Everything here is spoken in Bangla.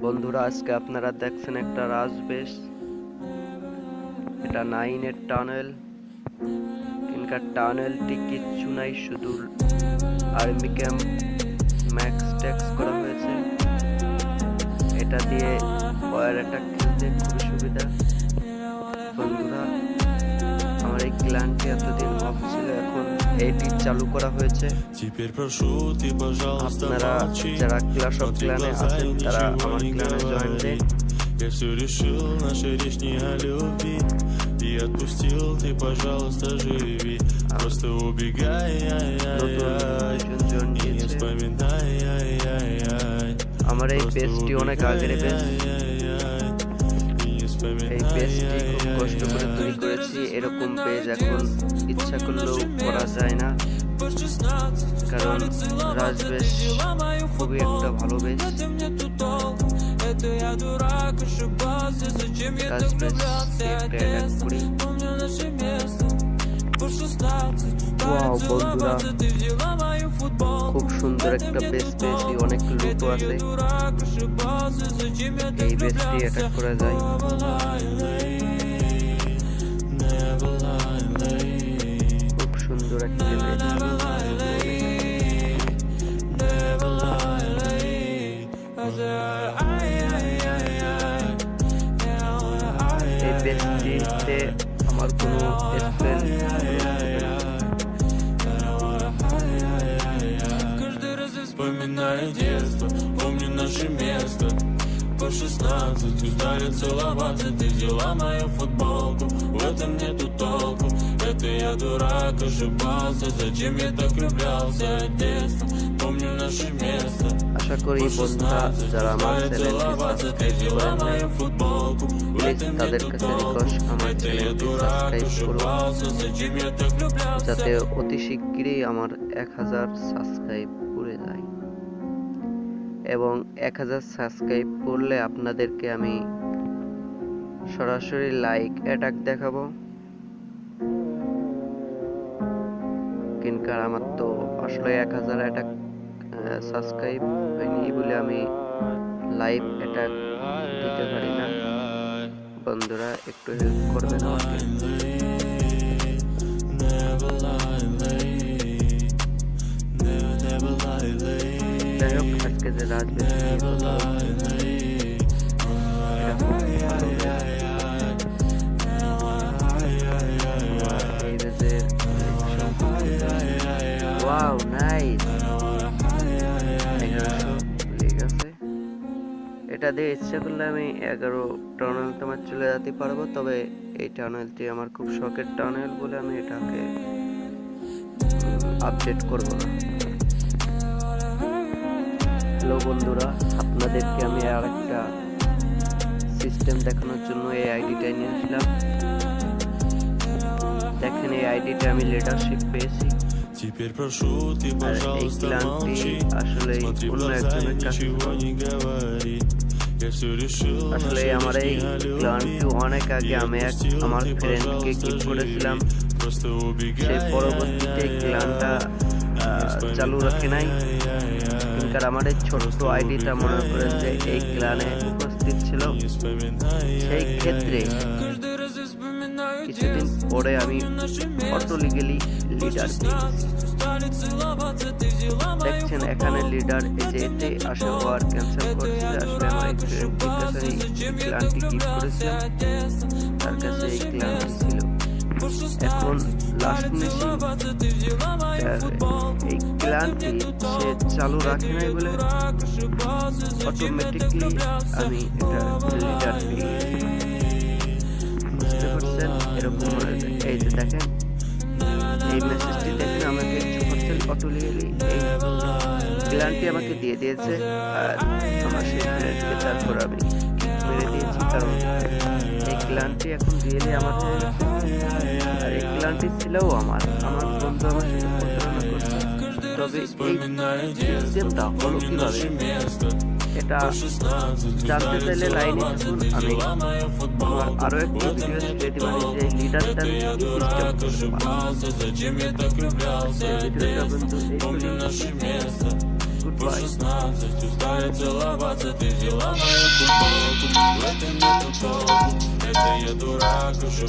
বন্ধুরা, আজকে আপনারা দেখছেন একটা রাজবেশ। এটা 9-এর টানেল। ইনকার টানেলটি কিচ্ছু নাই, শুধু আর্মি ক্যাম্প ম্যাক্স ট্যাক্স করা হয়েছে। এটা দিয়ে ফায়ার অ্যাটাক খেলতে খুবই সুবিধা। বন্ধুরা, আমার এই ক্ল্যানটি এতদিন অফ ছিল, এখন এটি চালু করা হয়েছে। আপনারা যারা ক্লাস অফ ক্ল্যানে আছেন তারা আমার ক্ল্যানে জয়েন দেন। Я все решил, наша речь не о любви. И отпустил, ты, пожалуйста, живи. Просто убегай, и не вспоминай. আমার এই পেজটি অনেক আগের পেজ। এই পেজটি খুব কষ্ট করে তৈরি করেছি। এরকম পেজ এখন ইচ্ছা করলেও করা যায় না, কারণ রাজবেশ খুবই একটা ভালো পেজ। বন্ধুরা, খুব সুন্দর একটা বেস পেয়েছি, অনেক লুটও আছে। এই বেসটি অ্যাটাক করা যায়। খুব সুন্দর একটা বেস। এই বেসটিতে আমার কোনো স্পেল Вспоминаю детство, помню наше место. По 16 ударил целоваться. Ты взяла мою футболку, в этом нету толку. Это я дурак, ошибался. Зачем я так влюблялся? Детство, помню наше место. আশা করি বন্ধুরা, যারা আমার চ্যানেলকে সাবস্ক্রাইব করেন নাই, প্লিজ তাদের কাছে রিকোয়েস্ট, আমার চ্যানেলটি সাবস্ক্রাইব করুন, যাতে অতি শিগগিরই আমার 1000 সাবস্ক্রাইব করে যায়। এবং 1000 সাবস্ক্রাইব করলে আপনাদেরকে আমি সরাসরি লাইক অ্যাটাক দেখাবো। কিন্তু আমার তো আসলে 1000 অ্যাটাক সাবস্ক্রাইব হয়নি বলে আমি লাইভ অ্যাটাক দিতে পারি না। বন্ধুরা, একটু হেল্প করবেন আমাকে। যাই হোক, আজকে যে রাজবেশ ওয়াও নাইস, এটা দিয়ে ইচ্ছা করলে আমি 11 টানেল তোমার চলে যেতে পারবো। তবে এই টানেলটি আমার খুব শখের টানেল বলে আমি এটাকে আপডেট করব না। হ্যালো বন্ধুরা, আপনাদেরকে আমি আরেকটা সিস্টেম দেখানোর জন্য এই আইডিটা নিয়ে আসলাম। দেখেন, এই আইডিটা আমি লিডারশিপ পেয়েছি। আর এই ক্লানটি আসলে অন্য একজনের কাছে। আসলে আমার এই ক্লানটি অনেক আগে আমি আমার ফ্রেন্ডকে গিফট করেছিলাম। সেই পরবর্তীতে ক্লানটা চালু রাখে নাই। কিন্তু আমার এই ছোট্ট আইডিটা মনে করেন যে এই ক্লানে উপস্থিত ছিল। সেই ক্ষেত্রে কিছুদিন পরে আমি অটোলিগালি লিডার দেখছেন এখানে লিডার এতে আসে ওয়ার ক্যান্সেল করছে। আসলে আমার এক ফ্রেন্ডের কাছে এই ক্লানটি গিফট করেছিলাম, তার কাছে এই ক্লানটি ছিল। এখন লাস্ট মিশন এই ক্লানটি সে চালু রাখে নাই বলে অটোমেটিকলি আমি এটা লিডার পেয়ে গেছি। বুঝতে পারছেন? এরকম এই যে দেখেন, এই মেসেজটি দেখেন, আমাকে অটোমেটিকলি এই ক্লানটি আমাকে দিয়ে দিয়েছে। আর আমার সেই ফ্রেন্ডকে তারপর আমি মেরে দিয়েছি, কারণ এই ক্লানটি এখন রিয়েলি আমার হয়ে গেছে। আর এই ক্লানটি ছিলও আমার বন্ধু আমার সাথে প্রতারণা করছে। তবে এই সিস্টেমটা হলো কিভাবে, এটা জানতে চাইলে লাইনে থাকুন। আমি আমার আরো একটা ভিডিও ছেড়ে দিব যে লিডারটা সিস্টেম। По 16 устали целоваться, ты взяла мою футболку. В этом нету толку, это я дурак, уже